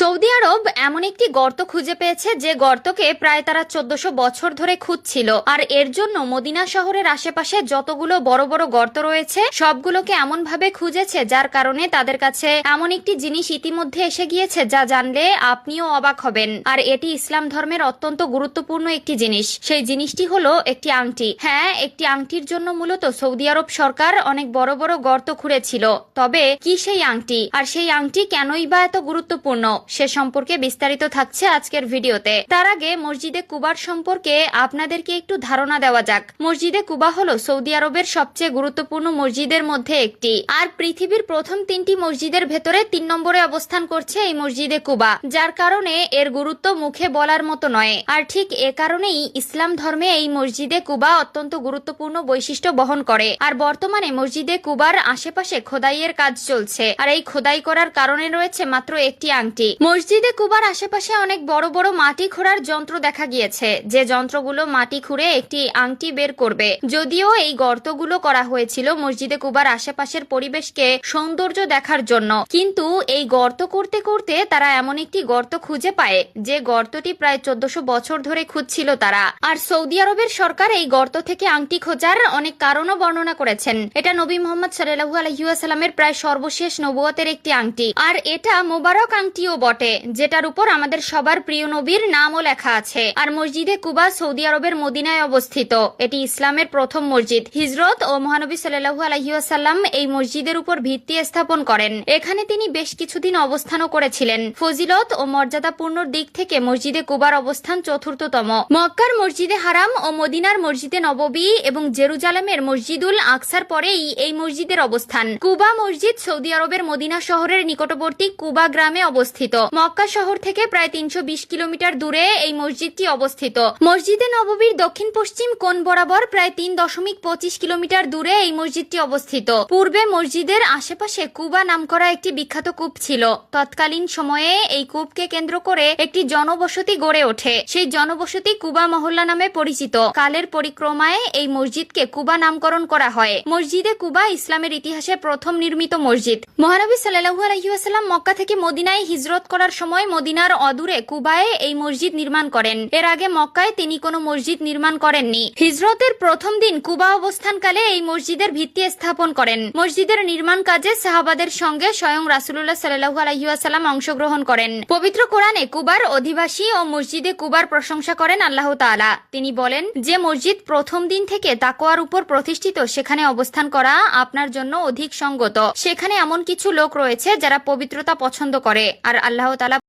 Saudi আরব এমন একটি গর্ত খুঁজে পেয়েছে যে গর্তকে প্রায় তারা 1400 বছর ধরে খুঁজছিল। আর এর জন্য মদিনা শহরের আশেপাশে যতগুলো বড় বড় গর্ত রয়েছে সবগুলোকে এমন ভাবে খুঁজেছে যার কারণে তাদের কাছে এমন একটি জিনিস ইতিমধ্যে এসে গিয়েছে যা জানলে আপনিও অবাক হবেন। আর এটি ইসলাম ধর্মের অত্যন্ত গুরুত্বপূর্ণ একটি জিনিস। সেই জিনিসটি হলো একটি আংটি। হ্যাঁ, একটি আংটির জন্য মূলত সৌদি আরব সরকার অনেক বড় বড় গর্ত খুঁড়েছিল। তবে কি সেই আংটি, আর সেই আংটি কেনই বা এত গুরুত্বপূর্ণ সে সম্পর্কে বিস্তারিত থাকছে আজকের ভিডিওতে। তার আগে মসজিদে কুবার সম্পর্কে আপনাদেরকে একটু ধারণা দেওয়া যাক। মসজিদে কুবা হলো সৌদি আরবের সবচেয়ে গুরুত্বপূর্ণ মসজিদের মধ্যে একটি। আর পৃথিবীর প্রথম 3টি মসজিদের ভেতরে 3 নম্বরে অবস্থান করছে এই মসজিদে কুবা, যার কারণে এর গুরুত্ব মুখে বলার মতো নয়। আর ঠিক এ কারণেই ইসলাম ধর্মে এই মসজিদে কুবা অত্যন্ত গুরুত্বপূর্ণ বৈশিষ্ট্য বহন করে। আর বর্তমানে মসজিদে কুবার আশেপাশে খোদাইয়ের কাজ চলছে। আর এই খোদাই করার কারণে রয়েছে মাত্র একটি আংটি। মসজিদে কুবার আশেপাশে অনেক বড় বড় মাটি খোঁড়ার যন্ত্র দেখা গিয়েছে, যে যন্ত্রগুলো মাটি খুঁড়ে একটি আংটি বের করবে। যদিও এই গর্তগুলো করা হয়েছিল মসজিদে কুবার আশেপাশের পরিবেশকে সৌন্দর্য দেখার জন্য, কিন্তু এই গর্ত করতে করতে তারা এমন একটি গর্ত খুঁজে পায় যে গর্তটি প্রায় 1400 বছর ধরে খুঁজছিল তারা। আর সৌদি আরবের সরকার এই গর্ত থেকে আংটি খোঁজার অনেক কারণও বর্ণনা করেছেন। এটা নবী মুহাম্মদ সাল্লাল্লাহু আলাইহি ওয়াসাল্লামের প্রায় সর্বশেষ নবুয়তের একটি আংটি। আর এটা মোবারক আংটিও বটে, যেটার উপর আমাদের সবার প্রিয় নবীর নামও লেখা আছে। আর মসজিদে কুবা সৌদি আরবের মদিনায় অবস্থিত। এটি ইসলামের প্রথম মসজিদ। হিজরত ও মহানবী সাল্লাল্লাহু আলাইহি ওয়াসাল্লাম এই মসজিদের উপর ভিত্তি স্থাপন করেন। এখানে তিনি বেশ কিছুদিন অবস্থানও করেছিলেন। ফজিলত ও মর্যাদাপূর্ণ দিক থেকে মসজিদে কুবার অবস্থান চতুর্থতম। মক্কার মসজিদে হারাম ও মদিনার মসজিদে নববী এবং জেরুজালেমের মসজিদুল আকসার পরেই এই মসজিদের অবস্থান। কুবা মসজিদ সৌদি আরবের মদিনা শহরের নিকটবর্তী কুবা গ্রামে অবস্থিত। মক্কা শহর থেকে প্রায় 320 কিলোমিটার দূরে এই মসজিদটি অবস্থিত। মসজিদে নববীর দক্ষিণ পশ্চিম কোণ বরাবর প্রায় 3.25 কিলোমিটার দূরে এই মসজিদটি অবস্থিত। পূর্বে মসজিদের আশেপাশে কুবা নামকরা একটি বিখ্যাত কূপ ছিল। তৎকালীন সময়ে এই কূপকে কেন্দ্র করে একটি জনবসতি গড়ে ওঠে। সেই জনবসতি কুবা মহল্লা নামে পরিচিত। কালের পরিক্রমায় এই মসজিদকে কুবা নামকরণ করা হয়। মসজিদে কুবা ইসলামের ইতিহাসে প্রথম নির্মিত মসজিদ। মহানবী সাল্লাল্লাহু আলাইহি ওয়াসাল্লাম মক্কা থেকে মদিনায় হিজরত করার সময় মদিনার অদূরে কুবায় এই মসজিদ নির্মাণ করেন। এর আগে মক্কায় তিনি কোনো মসজিদ নির্মাণ করেননি। হিজরতের প্রথম দিন কুবা অবস্থানকালে এই মসজিদের ভিত্তি স্থাপন করেন। মসজিদের নির্মাণ কাজে সাহাবাদের সঙ্গে স্বয়ং রাসূলুল্লাহ সাল্লাল্লাহু আলাইহি ওয়াসাল্লাম অংশগ্রহণ করেন। পবিত্র কোরআনে কুবার অধিবাসী ও মসজিদে কুবার প্রশংসা করেন আল্লাহ তাআলা। তিনি বলেন, যে মসজিদ প্রথম দিন থেকে তাকওয়ার উপর প্রতিষ্ঠিত সেখানে অবস্থান করা আপনার জন্য অধিক সঙ্গত। সেখানে এমন কিছু লোক রয়েছে যারা পবিত্রতা পছন্দ করে। আর আল্লাহ তাআলা